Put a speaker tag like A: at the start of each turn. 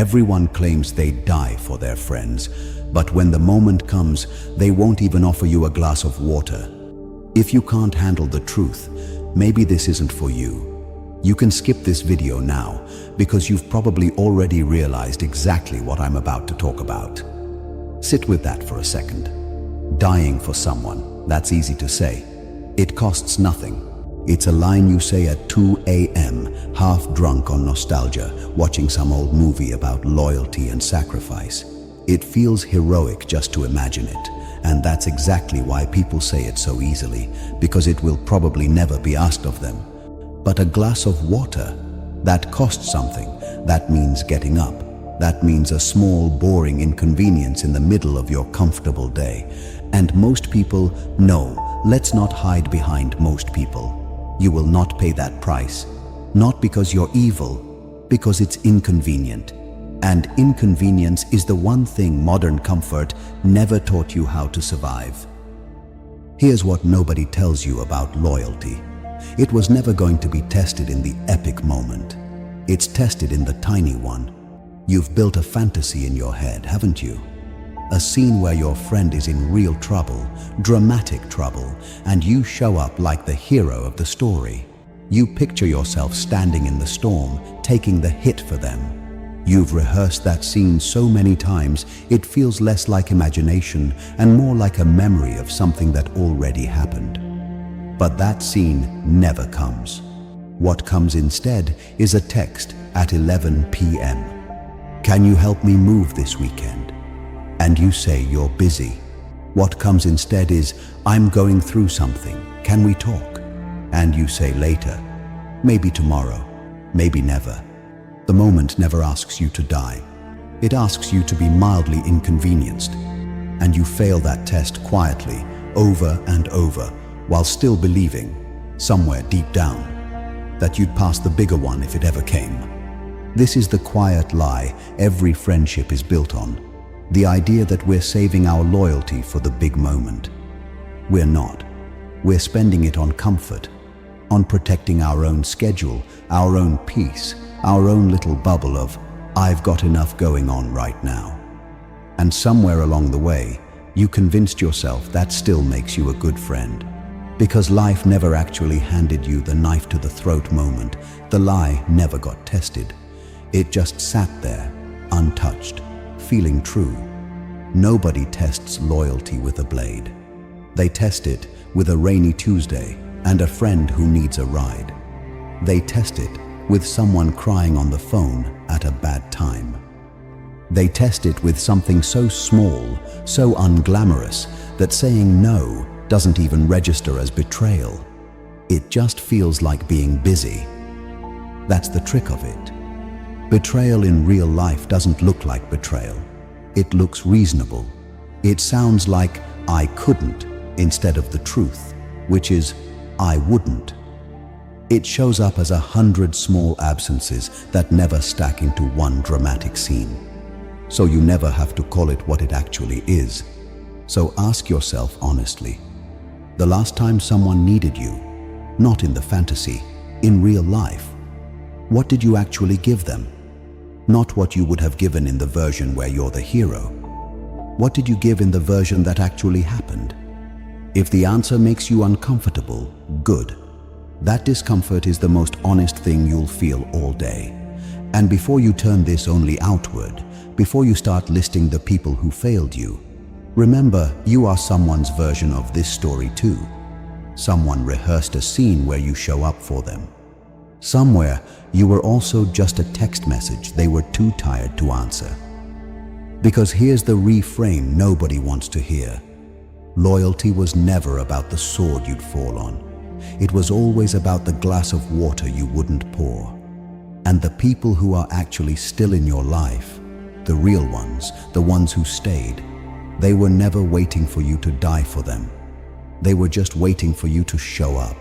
A: Everyone claims they'd die for their friends, but when the moment comes, they won't even offer you a glass of water. If you can't handle the truth, maybe this isn't for you. You can skip this video now, because you've probably already realized exactly what I'm about to talk about. Sit with that for a second. Dying for someone, that's easy to say. It costs nothing. It's a line you say at 2 a.m., half drunk on nostalgia, watching some old movie about loyalty and sacrifice. It feels heroic just to imagine it, and that's exactly why people say it so easily, because it will probably never be asked of them. But a glass of water, that costs something. That means getting up. That means a small, boring inconvenience in the middle of your comfortable day. And most people, no, let's not hide behind most people. You will not pay that price. Not because you're evil, because it's inconvenient. And inconvenience is the one thing modern comfort never taught you how to survive. Here's what nobody tells you about loyalty. It was never going to be tested in the epic moment. It's tested in the tiny one. You've built a fantasy in your head, haven't you? A scene where your friend is in real trouble, dramatic trouble, and you show up like the hero of the story. You picture yourself standing in the storm, taking the hit for them. You've rehearsed that scene so many times, it feels less like imagination and more like a memory of something that already happened. But that scene never comes. What comes instead is a text at 11 p.m. Can you help me move this weekend? And you say you're busy. What comes instead is, I'm going through something. Can we talk? And you say later. Maybe tomorrow. Maybe never. The moment never asks you to die. It asks you to be mildly inconvenienced. And you fail that test quietly, over and over, while still believing, somewhere deep down, that you'd pass the bigger one if it ever came. This is the quiet lie every friendship is built on. The idea that we're saving our loyalty for the big moment. We're not. We're spending it on comfort, on protecting our own schedule, our own peace, our own little bubble of, I've got enough going on right now. And somewhere along the way, you convinced yourself that still makes you a good friend. Because life never actually handed you the knife to the throat moment, the lie never got tested. It just sat there, untouched, feeling true. Nobody tests loyalty with a blade. They test it with a rainy Tuesday and a friend who needs a ride. They test it with someone crying on the phone at a bad time. They test it with something so small, so unglamorous, that saying no doesn't even register as betrayal. It just feels like being busy. That's the trick of it. Betrayal in real life doesn't look like betrayal. It looks reasonable. It sounds like I couldn't instead of the truth, which is I wouldn't. It shows up as 100 small absences that never stack into one dramatic scene. So you never have to call it what it actually is. So ask yourself honestly, the last time someone needed you, not in the fantasy, in real life, what did you actually give them? Not what you would have given in the version where you're the hero. What did you give in the version that actually happened? If the answer makes you uncomfortable, good. That discomfort is the most honest thing you'll feel all day. And before you turn this only outward, before you start listing the people who failed you, remember you are someone's version of this story too. Someone rehearsed a scene where you show up for them. Somewhere, you were also just a text message they were too tired to answer. Because here's the reframe nobody wants to hear. Loyalty was never about the sword you'd fall on. It was always about the glass of water you wouldn't pour. And the people who are actually still in your life, the real ones, the ones who stayed, they were never waiting for you to die for them. They were just waiting for you to show up.